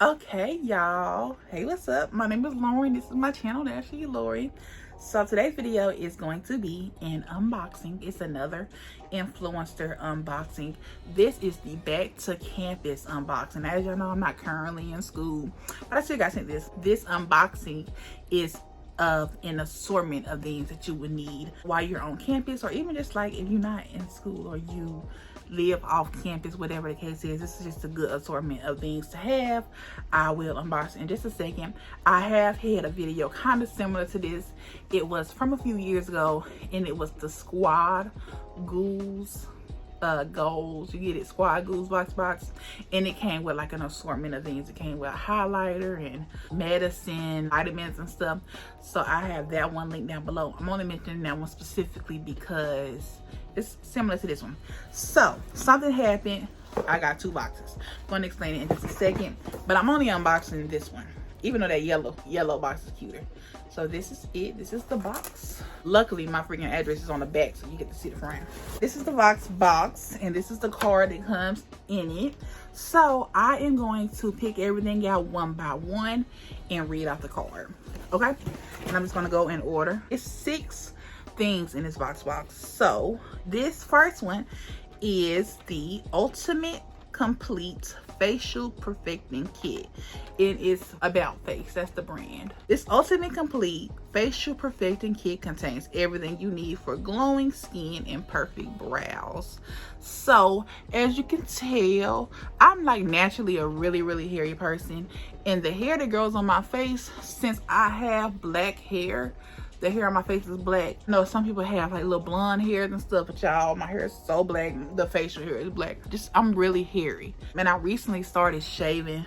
Okay, y'all. Hey, what's up? My name is Lauren. This is my channel, Dashy Lori. So today's video is going to be an unboxing. It's another Influenster unboxing. This is the Back to Campus unboxing. As y'all know, I'm not currently in school, but I still got sent this. This unboxing is of an assortment of things that you would need while you're on campus, or even just like if you're not in school or you live off campus, whatever the case is. This is just a good assortment of things to have. I will unbox it in just a second. I have had a video kind of similar to this. It was from a few years ago, and it was the Squad Goals goals. You get it, Squad Goals Voxbox, and it came with like an assortment of things. It came with a highlighter and medicine, vitamins and stuff. So I have that one linked down below. I'm only mentioning that one specifically because it's similar to this one. So something happened. I got two boxes. I'm going to explain it in just a second, but I'm only unboxing this one, even though that yellow box is cuter. So this is it. This is the box. Luckily, my freaking address is on the back, so you get to see the front. This is the Voxbox, and this is the card that comes in it. So I am going to pick everything out one by one and read out the card. Okay? And I'm just going to go in order. It's 6 things in this Voxbox. So this first one is the Ultimate Complete Facial Perfecting Kit. It is About Face, that's the brand. This Ultimate Complete Facial Perfecting Kit contains everything you need for glowing skin and perfect brows. So as you can tell, I'm like naturally a really hairy person, and the hair that grows on my face, since I have black hair, the hair on my face is black. You know, some people have like little blonde hairs and stuff, but y'all, my hair is so black. The facial hair is black. I'm really hairy. And I recently started shaving.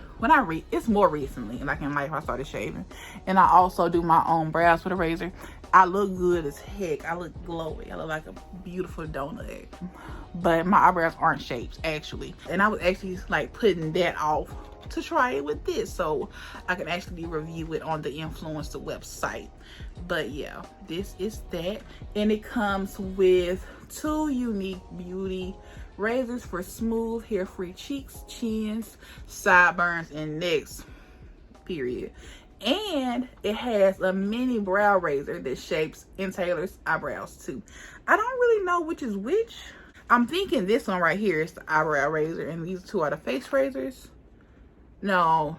It's more recently, like in life, I started shaving. And I also do my own brows with a razor. I look good as heck. I look glowy. I look like a beautiful donut. But my eyebrows aren't shaped, actually. And I was actually like putting that off to try it with this, so I can actually review it on the Influenster website. But yeah, this is that, and it comes with 2 unique beauty razors for smooth hair-free cheeks, chins, sideburns, and necks, period. And it has a mini brow razor that shapes and tailors eyebrows too. I don't really know which is which. I'm thinking this one right here is the eyebrow razor, and these 2 are the face razors. No,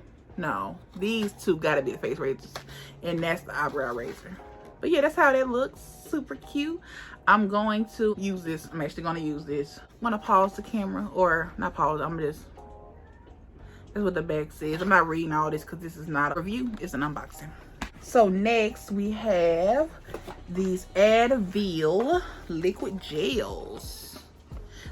these 2 gotta be the face razors, and that's the eyebrow razor. But yeah, that's how that looks. Super cute. I'm going to use this. I'm actually gonna use this. I'm gonna pause the camera, or not pause. That's what the back says. I'm not reading all this because this is not a review, it's an unboxing. So next we have these Advil liquid gels.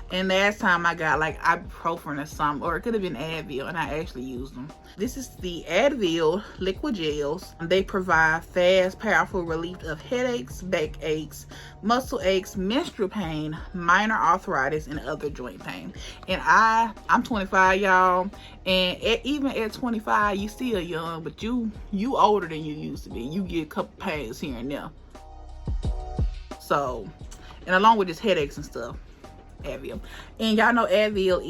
And last time I got like ibuprofen or something, or it could have been Advil, and I actually used them. This is the Advil liquid gels. They provide fast, powerful relief of headaches, backaches, muscle aches, menstrual pain, minor arthritis, and other joint pain. And I'm 25, y'all, and even at 25, you still young, but you older than you used to be. You get a couple pains here and there. So, and along with just headaches and stuff, Advil. And y'all know Advil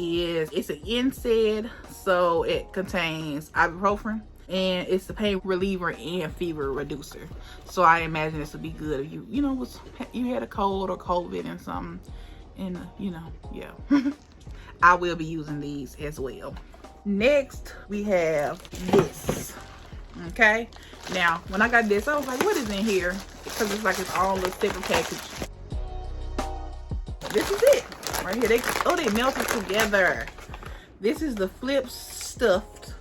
it's an NSAID, so it contains ibuprofen, and it's the pain reliever and fever reducer. So I imagine this would be good if you had a cold or COVID and something, and yeah. I will be using these as well. Next we have this. Okay, now when I got this, I was like, what is in here? Because it's like its own little separate package. This is it right here. They melted together. This is the Flip Stuffed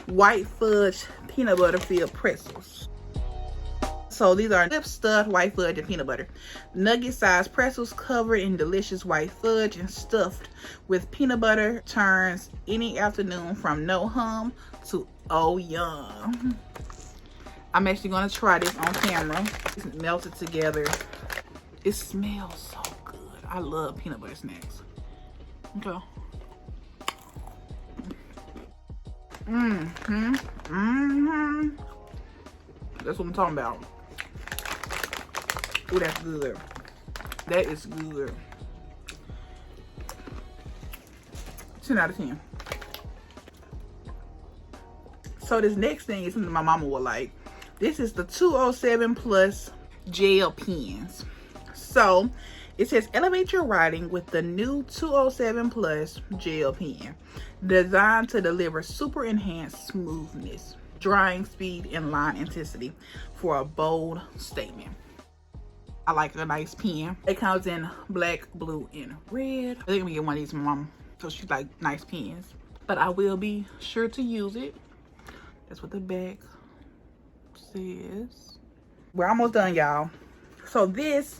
White Fudge Peanut Butter Filled Pretzels. So these are Flip Stuffed White Fudge and Peanut Butter nugget sized pretzels covered in delicious white fudge and stuffed with peanut butter. Turns any afternoon from no hum to oh yum. I'm actually going to try this on camera. It's melted together. It smells so good. I love peanut butter snacks. Okay. That's what I'm talking about. Oh, that's good. That is good. 10 out of 10. So this next thing is something my mama would like. This is the 207 Plus gel pens. So it says elevate your writing with the new 207 Plus gel pen, designed to deliver super enhanced smoothness, drying speed, and line intensity for a bold statement. I like a nice pen. It comes in black, blue, and red. I think I'm gonna get one of these from mom, so she like nice pens. But I will be sure to use it. That's what the back says. We're almost done, y'all. So this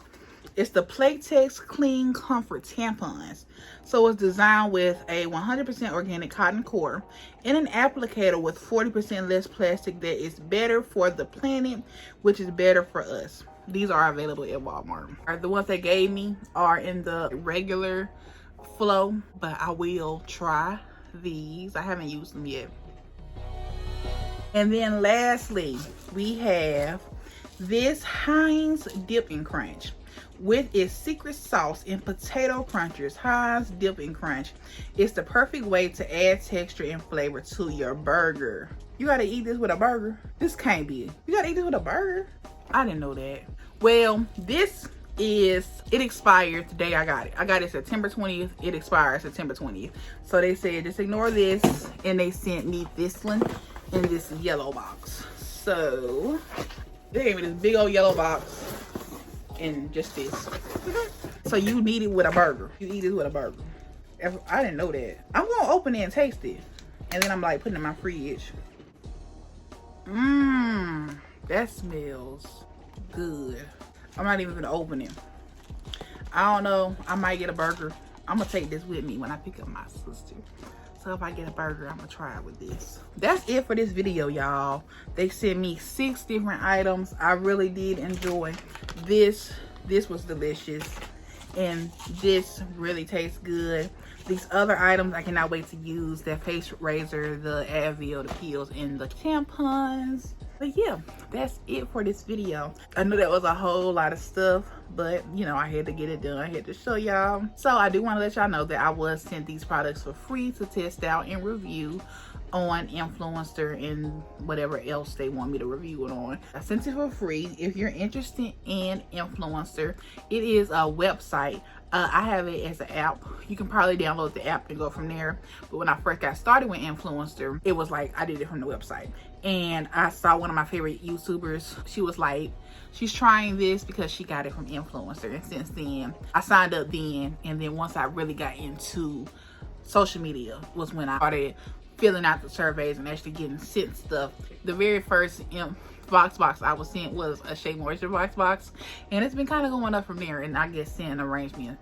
is the Playtex Clean Comfort tampons. So it's designed with a 100% organic cotton core and an applicator with 40% less plastic that is better for the planet, which is better for us. These are available at Walmart. The ones they gave me are in the regular flow, but I will try these. I haven't used them yet. And then lastly, we have this Heinz Dip and Crunch with its secret sauce and potato crunchers. Heinz Dip and Crunch. It's the perfect way to add texture and flavor to your burger. You gotta eat this with a burger? This can't be. You gotta eat this with a burger? I didn't know that. Well, this is, it expired the day I got it. I got it September 20th. It expired September 20th. So they said just ignore this, and they sent me this one in this yellow box. So they gave me this big old yellow box and just this. So you need it with a burger. You eat it with a burger. I didn't know that. I'm gonna open it and taste it, and then I'm like putting it in my fridge. That smells good. I'm not even gonna open it. I don't know, I might get a burger. I'm gonna take this with me when I pick up my sister. So if I get a burger, I'm gonna try it with this. That's it for this video, y'all. They sent me 6 different items. I really did enjoy this. This was delicious, and this really tastes good. These other items I cannot wait to use. That face razor, the Advil, the pills, and the tampons. But yeah, that's it for this video. I know that was a whole lot of stuff, but you know, I had to get it done. I had to show y'all. So I do want to let y'all know that I was sent these products for free to test out and review on Influenster and whatever else they want me to review it on. I sent it for free. If you're interested in Influenster, it is a website. I have it as an app. You can probably download the app and go from there. But when I first got started with Influencer, it was like I did it from the website. And I saw one of my favorite YouTubers. She was like, she's trying this because she got it from Influencer. And since then, I signed up then. And then once I really got into social media was when I started filling out the surveys and actually getting sent stuff. The very first Voxbox I was sent was a Shea Moisture Voxbox, and it's been kind of going up from there. And I get sent arrangements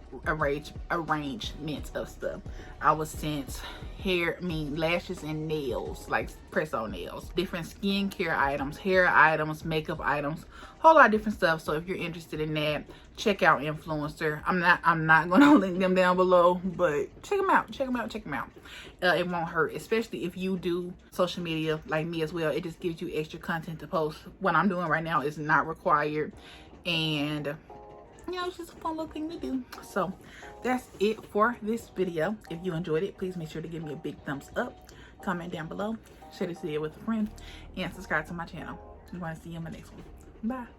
of stuff. I was sent lashes and nails, like press-on nails, different skincare items, hair items, makeup items, whole lot of different stuff. So if you're interested in that, check out Influencer. I'm not gonna link them down below, but check them out. It won't hurt, especially if you do social media like me as well. It just gives you extra content to post. What I'm doing right now is not required, and you know, it's just a fun little thing to do. So that's it for this video. If you enjoyed it, please make sure to give me a big thumbs up, comment down below, share this video with a friend, and subscribe to my channel. We want to see you in my next one. Bye.